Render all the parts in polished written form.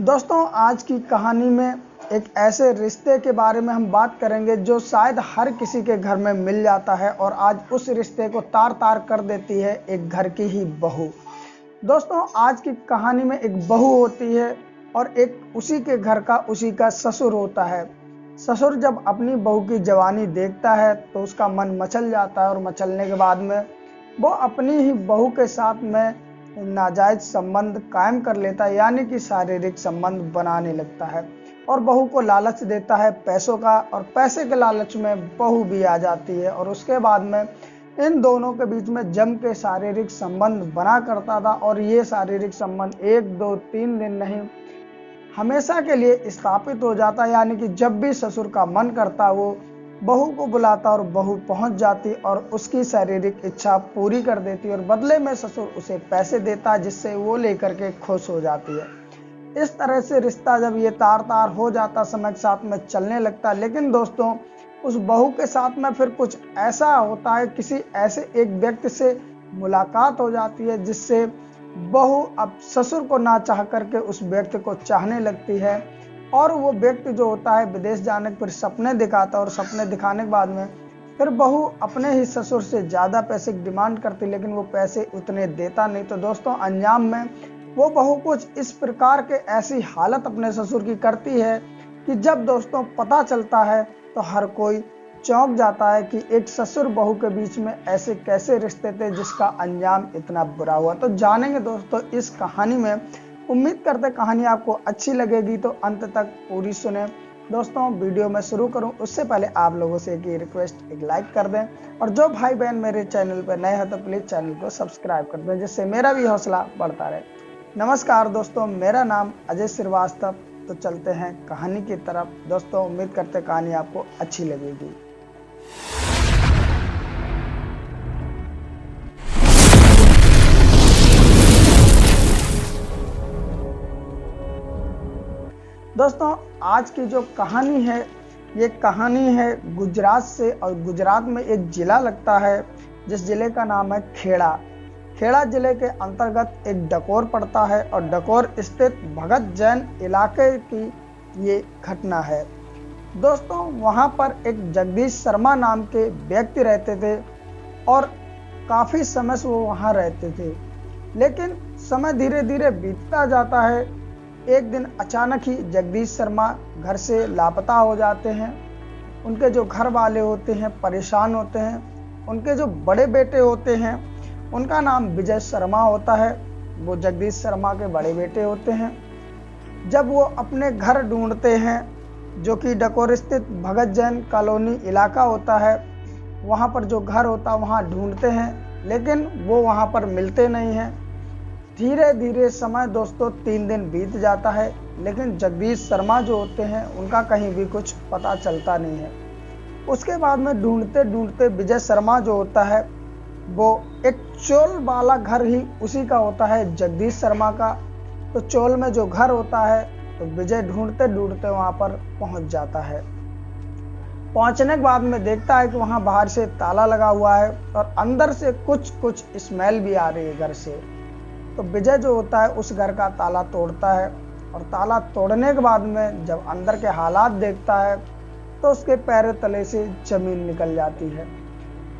दोस्तों, आज की कहानी में एक ऐसे रिश्ते के बारे में हम बात करेंगे जो शायद हर किसी के घर में मिल जाता है और आज उस रिश्ते को तार-तार कर देती है एक घर की ही बहू। दोस्तों, आज की कहानी में एक बहू होती है और एक उसी के घर का उसी का ससुर होता है। ससुर जब अपनी बहू की जवानी देखता है तो उसका मन मचल जाता है और मचलने के बाद में वो अपनी ही बहू के साथ में नाजायज संबंध कायम कर लेता है, यानी कि शारीरिक संबंध बनाने लगता है और बहू को लालच देता है पैसों का, और पैसे के लालच में बहू भी आ जाती है और उसके बाद में इन दोनों के बीच में जम के शारीरिक संबंध बना करता था। और ये शारीरिक संबंध 1, 2, 3 दिन नहीं, हमेशा के लिए स्थापित हो जाता, यानी कि जब भी ससुर का मन करता वो बहू को बुलाता और बहू पहुंच जाती और उसकी शारीरिक इच्छा पूरी कर देती और बदले में ससुर उसे पैसे देता जिससे वो लेकर के खुश हो जाती है। इस तरह से रिश्ता जब ये तार-तार हो जाता, समय के साथ में चलने लगता। लेकिन दोस्तों, उस बहू के साथ में फिर कुछ ऐसा होता है, किसी ऐसे एक व्यक्ति से मुलाकात हो जाती है जिससे बहू अब ससुर को ना चाह करके उस व्यक्ति को चाहने लगती है। और वो व्यक्ति जो होता है विदेश जाने के फिर सपने दिखाता है और सपने दिखाने के बाद में फिर बहू अपने ही ससुर से ज़्यादा पैसे की डिमांड करती, लेकिन वो पैसे उतने देता नहीं। तो दोस्तों, अंजाम में वो बहू कुछ इस प्रकार के ऐसी हालत अपने ससुर की करती है कि जब दोस्तों पता चलता है तो हर कोई चौंक जाता है कि एक ससुर बहू के बीच में ऐसे कैसे रिश्ते थे जिसका अंजाम इतना बुरा हुआ। तो जानेंगे दोस्तों इस कहानी में। उम्मीद करते कहानी आपको अच्छी लगेगी, तो अंत तक पूरी सुने। दोस्तों, वीडियो में शुरू करूं उससे पहले आप लोगों से एक रिक्वेस्ट, एक लाइक कर दें, और जो भाई बहन मेरे चैनल पर नए हैं तो प्लीज़ चैनल को सब्सक्राइब कर दें, जिससे मेरा भी हौसला बढ़ता रहे। नमस्कार दोस्तों, मेरा नाम अजय श्रीवास्तव। तो चलते हैं कहानी की तरफ। दोस्तों, उम्मीद करते कहानी आपको अच्छी लगेगी। दोस्तों, आज की जो कहानी है ये कहानी है गुजरात से, और गुजरात में एक ज़िला लगता है जिस ज़िले का नाम है खेड़ा। खेड़ा ज़िले के अंतर्गत एक डकोर पड़ता है और डकोर स्थित भगत जैन इलाके की ये घटना है। दोस्तों, वहाँ पर एक जगदीश शर्मा नाम के व्यक्ति रहते थे और काफ़ी समय से वो वहाँ रहते थे। लेकिन समय धीरे धीरे बीतता जाता है। एक दिन अचानक ही जगदीश शर्मा घर से लापता हो जाते हैं। उनके जो घर वाले होते हैं परेशान होते हैं। उनके जो बड़े बेटे होते हैं उनका नाम विजय शर्मा होता है, वो जगदीश शर्मा के बड़े बेटे होते हैं। जब वो अपने घर ढूंढते हैं, जो कि डकोर स्थित भगत जैन कॉलोनी इलाका होता है, वहाँ पर जो घर होता है वहाँ ढूंढते हैं, लेकिन वो वहाँ पर मिलते नहीं हैं। धीरे धीरे समय दोस्तों 3 दिन बीत जाता है, लेकिन जगदीश शर्मा जो होते हैं उनका कहीं भी कुछ पता चलता नहीं है। उसके बाद में ढूंढते ढूंढते विजय शर्मा जो होता है वो एक चोल वाला घर ही उसी का होता है, जगदीश शर्मा का। तो चोल में जो घर होता है तो विजय ढूंढते ढूंढते वहाँ पर पहुँच जाता है। पहुँचने के बाद में देखता है कि वहाँ बाहर से ताला लगा हुआ है और अंदर से कुछ स्मेल भी आ रही है घर से। तो विजय जो होता है उस घर का ताला तोड़ता है और ताला तोड़ने के बाद में जब अंदर के हालात देखता है तो उसके पैर तले से जमीन निकल जाती है।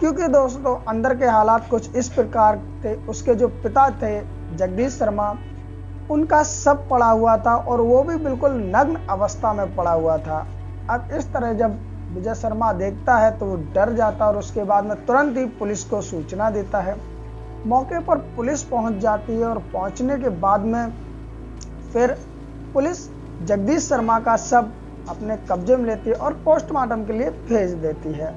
क्योंकि दोस्तों अंदर के हालात कुछ इस प्रकार थे, उसके जो पिता थे जगदीश शर्मा, उनका शव पड़ा हुआ था और वो भी बिल्कुल नग्न अवस्था में पड़ा हुआ था। अब इस तरह जब विजय शर्मा देखता है तो वो डर जाता है और उसके बाद में तुरंत ही पुलिस को सूचना देता है। मौके पर पुलिस पहुंच जाती है और पहुंचने के बाद में फिर पुलिस जगदीश शर्मा का शव अपने कब्जे में लेती है और पोस्टमार्टम के लिए भेज देती है।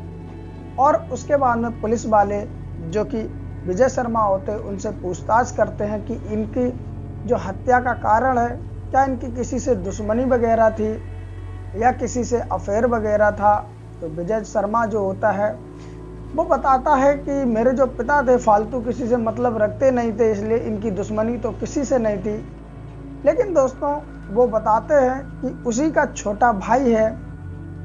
और उसके बाद में पुलिस वाले जो कि विजय शर्मा होते हैं उनसे पूछताछ करते हैं कि इनकी जो हत्या का कारण है, क्या इनकी किसी से दुश्मनी वगैरह थी या किसी से अफेयर वगैरह था। तो विजय शर्मा जो होता है वो बताता है कि मेरे जो पिता थे फालतू किसी से मतलब रखते नहीं थे, इसलिए इनकी दुश्मनी तो किसी से नहीं थी। लेकिन दोस्तों वो बताते हैं कि उसी का छोटा भाई है,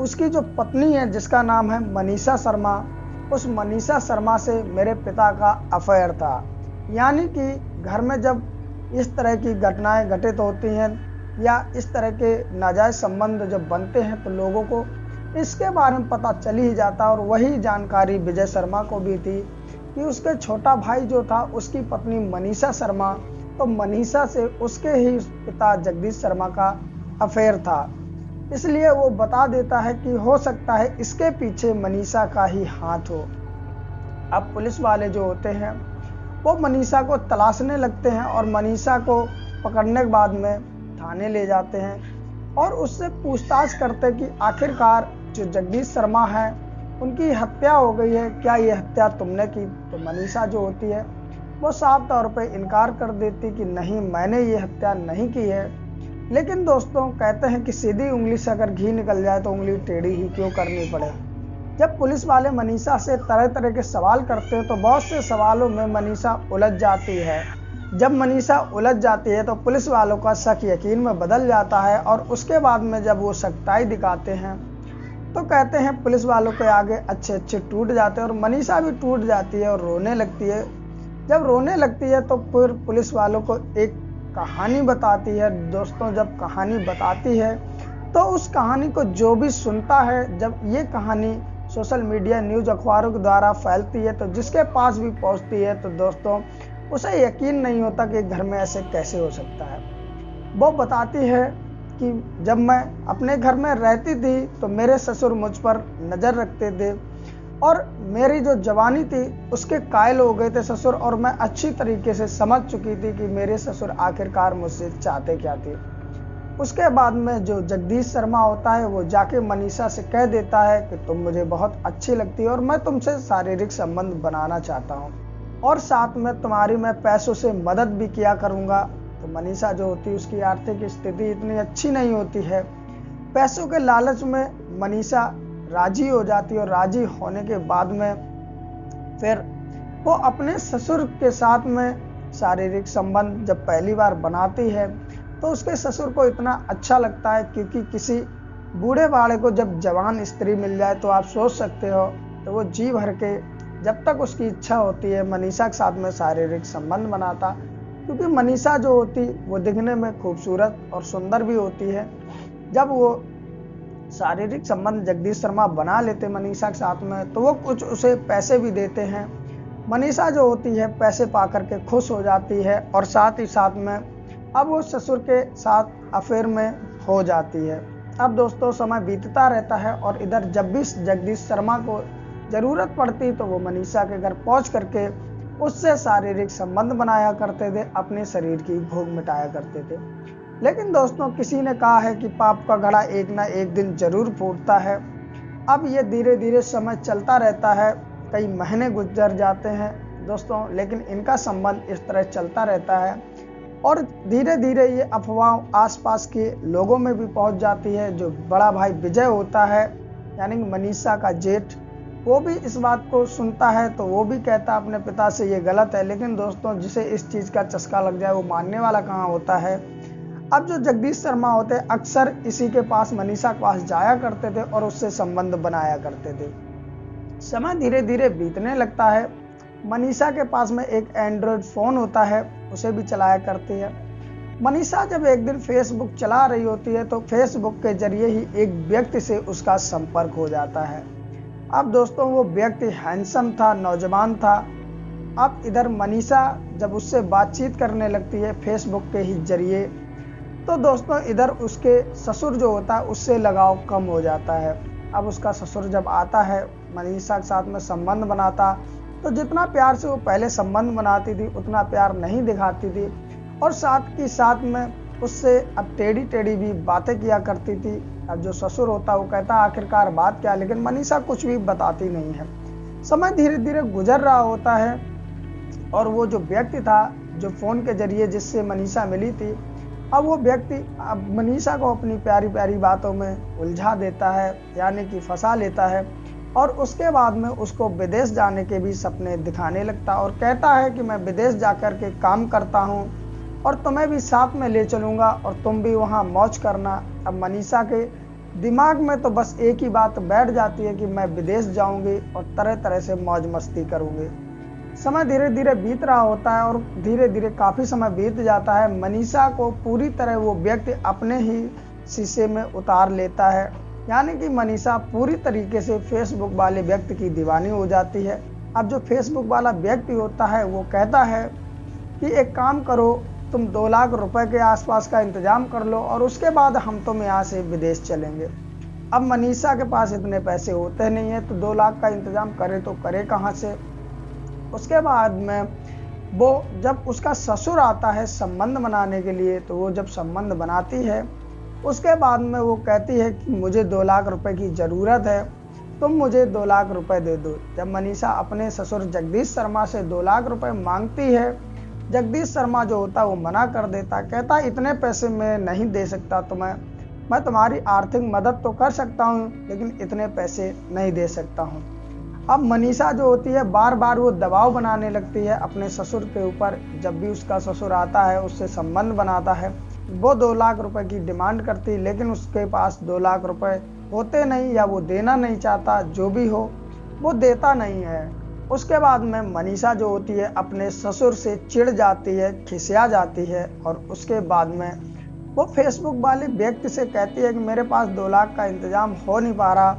उसकी जो पत्नी है जिसका नाम है मनीषा शर्मा, उस मनीषा शर्मा से मेरे पिता का अफेयर था। यानी कि घर में जब इस तरह की घटनाएं घटित होती हैं या इस तरह के नाजायज संबंध जब बनते हैं तो लोगों को इसके बारे में पता चल ही जाता। और वही जानकारी विजय शर्मा को भी थी कि उसके छोटा भाई जो था उसकी पत्नी मनीषा शर्मा, तो मनीषा से उसके ही पिता जगदीश शर्मा का अफेयर था। इसलिए वो बता देता है कि हो सकता है इसके पीछे मनीषा का ही हाथ हो। अब पुलिस वाले जो होते हैं वो मनीषा को तलाशने लगते हैं और मनीषा को पकड़ने के बाद में थाने ले जाते हैं और उससे पूछताछ करते हैं कि आखिरकार जो जगदीश शर्मा है उनकी हत्या हो गई है, क्या ये हत्या तुमने की? तो मनीषा जो होती है वो साफ तौर पे इनकार कर देती कि नहीं, मैंने ये हत्या नहीं की है। लेकिन दोस्तों कहते हैं कि सीधी उंगली से अगर घी निकल जाए तो उंगली टेढ़ी ही क्यों करनी पड़े। जब पुलिस वाले मनीषा से तरह तरह के सवाल करते हैं तो बहुत से सवालों में मनीषा उलझ जाती है। जब मनीषा उलझ जाती है तो पुलिस वालों का शक यकीन में बदल जाता है और उसके बाद में जब वो सख्ताई दिखाते हैं तो कहते हैं पुलिस वालों के आगे अच्छे टूट जाते हैं और मनीषा भी टूट जाती है और रोने लगती है। जब रोने लगती है तो फिर पुलिस वालों को एक कहानी बताती है। दोस्तों जब कहानी बताती है तो उस कहानी को जो भी सुनता है, जब ये कहानी सोशल मीडिया न्यूज़ अखबारों के द्वारा फैलती है तो जिसके पास भी पहुंचती है तो दोस्तों उसे यकीन नहीं होता कि घर में ऐसे कैसे हो सकता है। वो बताती है कि जब मैं अपने घर में रहती थी तो मेरे ससुर मुझ पर नज़र रखते थे और मेरी जो जवानी थी उसके कायल हो गए थे ससुर, और मैं अच्छी तरीके से समझ चुकी थी कि मेरे ससुर आखिरकार मुझसे चाहते क्या थे। उसके बाद में जो जगदीश शर्मा होता है वो जाके मनीषा से कह देता है कि तुम मुझे बहुत अच्छी लगती है और मैं तुमसे शारीरिक संबंध बनाना चाहता हूँ और साथ में तुम्हारी मैं पैसों से मदद भी किया करूँगा। तो मनीषा जो होती है उसकी आर्थिक स्थिति इतनी अच्छी नहीं होती है। पैसों के लालच में मनीषा राजी हो जाती है और राजी होने के बाद में फिर वो अपने ससुर के साथ में शारीरिक संबंध जब पहली बार बनाती है तो उसके ससुर को इतना अच्छा लगता है, क्योंकि किसी बूढ़े बाड़े को जब जवान स्त्री मिल जाए तो आप सोच सकते हो तो वो जी भर के जब तक उसकी इच्छा होती है मनीषा के साथ में शारीरिक संबंध बनाता, क्योंकि मनीषा जो होती वो दिखने में खूबसूरत और सुंदर भी होती है। जब वो शारीरिक संबंध जगदीश शर्मा बना लेते मनीषा के साथ में तो वो कुछ उसे पैसे भी देते हैं। मनीषा जो होती है पैसे पा करके खुश हो जाती है और साथ ही साथ में अब वो ससुर के साथ अफेयर में हो जाती है। अब दोस्तों समय बीतता रहता है और इधर जब भी जगदीश शर्मा को ज़रूरत पड़ती तो वो मनीषा के घर पहुंच करके उससे शारीरिक संबंध बनाया करते थे, अपने शरीर की भूख मिटाया करते थे। लेकिन दोस्तों किसी ने कहा है कि पाप का घड़ा एक ना एक दिन जरूर फूटता है। अब ये धीरे धीरे समय चलता रहता है, कई महीने गुजर जाते हैं दोस्तों, लेकिन इनका संबंध इस तरह चलता रहता है और धीरे धीरे ये अफवाह आसपास के लोगों में भी पहुंच जाती है। जो बड़ा भाई विजय होता है यानी मनीषा का जेठ, वो भी इस बात को सुनता है तो वो भी कहता है अपने पिता से ये गलत है। लेकिन दोस्तों जिसे इस चीज़ का चस्का लग जाए वो मानने वाला कहाँ होता है। अब जो जगदीश शर्मा होते अक्सर इसी के पास मनीषा के पास जाया करते थे और उससे संबंध बनाया करते थे। समय धीरे धीरे बीतने लगता है। मनीषा के पास में एक एंड्रॉयड फ़ोन होता है, उसे भी चलाया करती है। मनीषा जब एक दिन फेसबुक चला रही होती है तो फेसबुक के जरिए ही एक व्यक्ति से उसका संपर्क हो जाता है। अब दोस्तों वो व्यक्ति हैंडसम था, नौजवान था। अब इधर मनीषा जब उससे बातचीत करने लगती है फेसबुक के ही जरिए तो दोस्तों इधर उसके ससुर जो होता है उससे लगाव कम हो जाता है। अब उसका ससुर जब आता है मनीषा के साथ में संबंध बनाता तो जितना प्यार से वो पहले संबंध बनाती थी उतना प्यार नहीं दिखाती थी और साथ ही साथ में उससे अब टेढ़ी टेढ़ी भी बातें किया करती थी। अब जो ससुर होता वो कहता आखिरकार बात क्या, लेकिन मनीषा कुछ भी बताती नहीं है। समय धीरे धीरे गुजर रहा होता है और वो जो व्यक्ति था जो फ़ोन के जरिए जिससे मनीषा मिली थी, अब वो व्यक्ति अब मनीषा को अपनी प्यारी प्यारी बातों में उलझा देता है, यानी कि फंसा लेता है और उसके बाद में उसको विदेश जाने के भी सपने दिखाने लगता और कहता है कि मैं विदेश जाकर के काम करता हूँ और तुम्हें भी साथ में ले चलूँगा और तुम भी वहाँ मौज करना। अब मनीषा के दिमाग में तो बस एक ही बात बैठ जाती है कि मैं विदेश जाऊँगी और तरह तरह से मौज मस्ती करूँगी। समय धीरे धीरे बीत रहा होता है और धीरे धीरे काफ़ी समय बीत जाता है। मनीषा को पूरी तरह वो व्यक्ति अपने ही शीशे में उतार लेता है, यानी कि मनीषा पूरी तरीके से फेसबुक वाले व्यक्ति की दीवानी हो जाती है। अब जो फेसबुक वाला व्यक्ति होता है वो कहता है कि एक काम करो, तुम 2 लाख रुपए के आसपास का इंतजाम कर लो और उसके बाद हम तुम यहाँ से विदेश चलेंगे। अब मनीषा के पास इतने पैसे होते नहीं है, तो 2 लाख का इंतजाम करे तो करे कहाँ से। उसके बाद में वो जब उसका ससुर आता है संबंध बनाने के लिए, तो वो जब संबंध बनाती है उसके बाद में वो कहती है कि मुझे 2 लाख रुपए की ज़रूरत है, तुम मुझे 2 लाख रुपए दे दो। जब मनीषा अपने ससुर जगदीश शर्मा से 2 लाख रुपए मांगती है, जगदीश शर्मा जो होता है वो मना कर देता, कहता इतने पैसे मैं नहीं दे सकता तुम्हें, मैं तुम्हारी आर्थिक मदद तो कर सकता हूँ लेकिन इतने पैसे नहीं दे सकता हूँ। अब मनीषा जो होती है बार बार वो दबाव बनाने लगती है अपने ससुर के ऊपर। जब भी उसका ससुर आता है उससे संबंध बनाता है, वो 2 लाख रुपए की डिमांड करती, लेकिन उसके पास 2 लाख रुपए होते नहीं या वो देना नहीं चाहता, जो भी हो वो देता नहीं है। उसके बाद में मनीषा जो होती है अपने ससुर से चिढ़ जाती है, खिसिया जाती है और उसके बाद में वो फेसबुक वाले व्यक्ति से कहती है कि मेरे पास 2 लाख का इंतजाम हो नहीं पा रहा।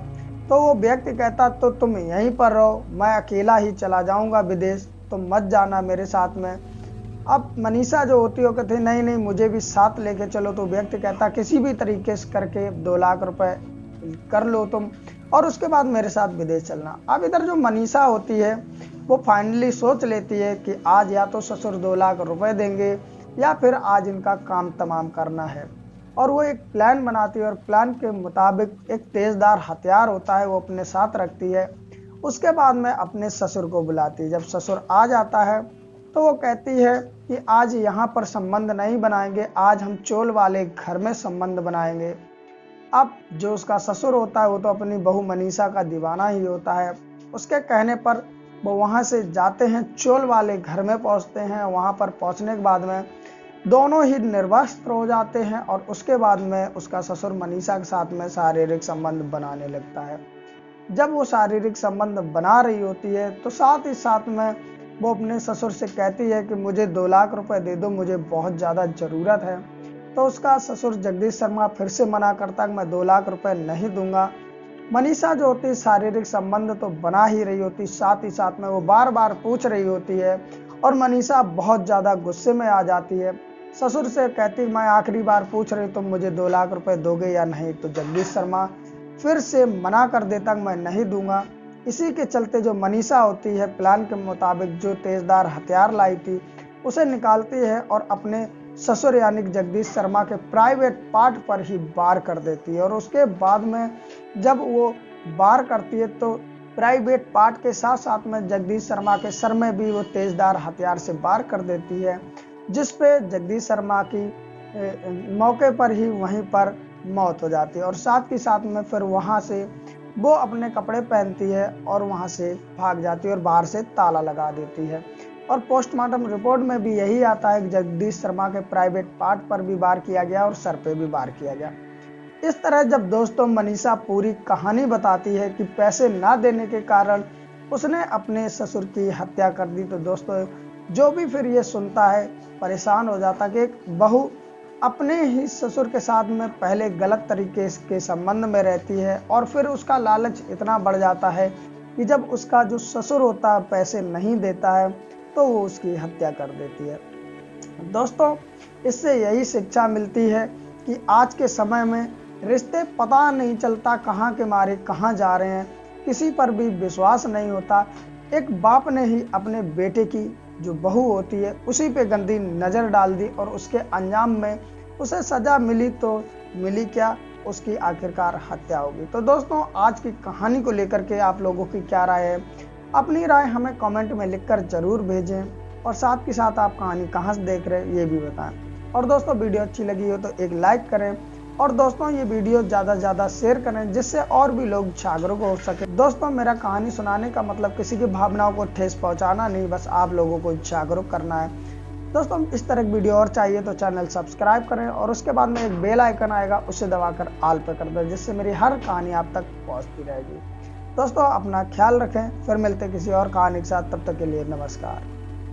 तो वो व्यक्ति कहता तो तुम यहीं पर रहो, मैं अकेला ही चला जाऊंगा विदेश, तुम मत जाना मेरे साथ में। अब मनीषा जो होती है वो कहती नहीं नहीं मुझे भी साथ लेके चलो। तो व्यक्ति कहता किसी भी तरीके से करके 2 लाख रुपए कर लो तुम और उसके बाद मेरे साथ विदेश चलना। अब इधर जो मनीषा होती है वो फाइनली सोच लेती है कि आज या तो ससुर 2 लाख रुपए देंगे या फिर आज इनका काम तमाम करना है, और वो एक प्लान बनाती है और प्लान के मुताबिक एक तेज़दार हथियार होता है वो अपने साथ रखती है। उसके बाद में अपने ससुर को बुलाती है। जब ससुर आ जाता है तो वो कहती है कि आज यहाँ पर संबंध नहीं बनाएंगे, आज हम चोल वाले घर में संबंध बनाएंगे। अब जो उसका ससुर होता है वो तो अपनी बहू मनीषा का दीवाना ही होता है। उसके कहने पर वो वहाँ से जाते हैं, चोल वाले घर में पहुँचते हैं। वहाँ पर पहुँचने के बाद में दोनों ही निर्वस्त्र हो जाते हैं और उसके बाद में उसका ससुर मनीषा के साथ में शारीरिक संबंध बनाने लगता है। जब वो शारीरिक संबंध बना रही होती है तो साथ ही साथ में वो अपने ससुर से कहती है कि मुझे 2 लाख रुपए दे दो, मुझे बहुत ज़्यादा ज़रूरत है। तो उसका ससुर जगदीश शर्मा फिर से मना करता कि मैं 2 लाख रुपए नहीं दूंगा। मनीषा जो होती है शारीरिक संबंध तो बना ही रही होती, साथ ही साथ में वो बार बार पूछ रही होती है और मनीषा बहुत ज़्यादा गुस्से में आ जाती है। ससुर से कहती मैं आखिरी बार पूछ रही तुम मुझे 2 लाख रुपए दोगे या नहीं। तो जगदीश शर्मा फिर से मना कर देता मैं नहीं दूंगा। इसी के चलते जो मनीषा होती है प्लान के मुताबिक जो तेजदार हथियार लाई थी उसे निकालती है और अपने ससुर यानी जगदीश शर्मा के प्राइवेट पार्ट पर ही वार कर देती है। और उसके बाद में जब वो वार करती है तो प्राइवेट पार्ट के साथ साथ में जगदीश शर्मा के सर में भी वो तेजदार हथियार से वार कर देती है, जिस पे जगदीश शर्मा की मौके पर ही वहीं पर मौत हो जाती है। और साथ ही साथ में फिर वहाँ से वो अपने कपड़े पहनती है और वहाँ से भाग जाती है और बाहर से ताला लगा देती है। और पोस्टमार्टम रिपोर्ट में भी यही आता है कि जगदीश शर्मा के प्राइवेट पार्ट पर भी वार किया गया और सर पे भी वार किया गया। इस तरह जब दोस्तों मनीषा पूरी कहानी बताती है कि पैसे ना देने के कारण उसने अपने ससुर की हत्या कर दी, तो दोस्तों जो भी फिर ये सुनता है परेशान हो जाता कि एक बहू अपने ही ससुर के साथ में पहले गलत तरीके के संबंध में रहती है और फिर उसका लालच इतना बढ़ जाता है कि जब उसका जो ससुर होता है पैसे नहीं देता है तो वो उसकी हत्या कर देती है। दोस्तों इससे यही शिक्षा मिलती है कि आज के समय में रिश्ते पता नहीं चलता कहाँ के मारे कहाँ जा रहे हैं, किसी पर भी विश्वास नहीं होता। एक बाप ने ही अपने बेटे की जो बहू होती है उसी पे गंदी नज़र डाल दी और उसके अंजाम में उसे सज़ा मिली तो मिली क्या, उसकी आखिरकार हत्या होगी। तो दोस्तों आज की कहानी को लेकर के आप लोगों की क्या राय है, अपनी राय हमें कमेंट में लिखकर ज़रूर भेजें और साथ के साथ आप कहानी कहाँ से देख रहे हैं ये भी बताएं। और दोस्तों वीडियो अच्छी लगी हो तो एक लाइक करें और दोस्तों ये वीडियो ज़्यादा से ज़्यादा शेयर करें जिससे और भी लोग जागरूक हो सके। दोस्तों मेरा कहानी सुनाने का मतलब किसी की भावनाओं को ठेस पहुंचाना नहीं, बस आप लोगों को जागरूक करना है। दोस्तों इस तरह की वीडियो और चाहिए तो चैनल सब्सक्राइब करें और उसके बाद में एक बेल आइकन आएगा उसे दबाकर ऑल पे कर दें, जिससे मेरी हर कहानी आप तक पहुँचती रहेगी। दोस्तों अपना ख्याल रखें, फिर मिलते किसी और कहानी के साथ, तब तक के लिए नमस्कार।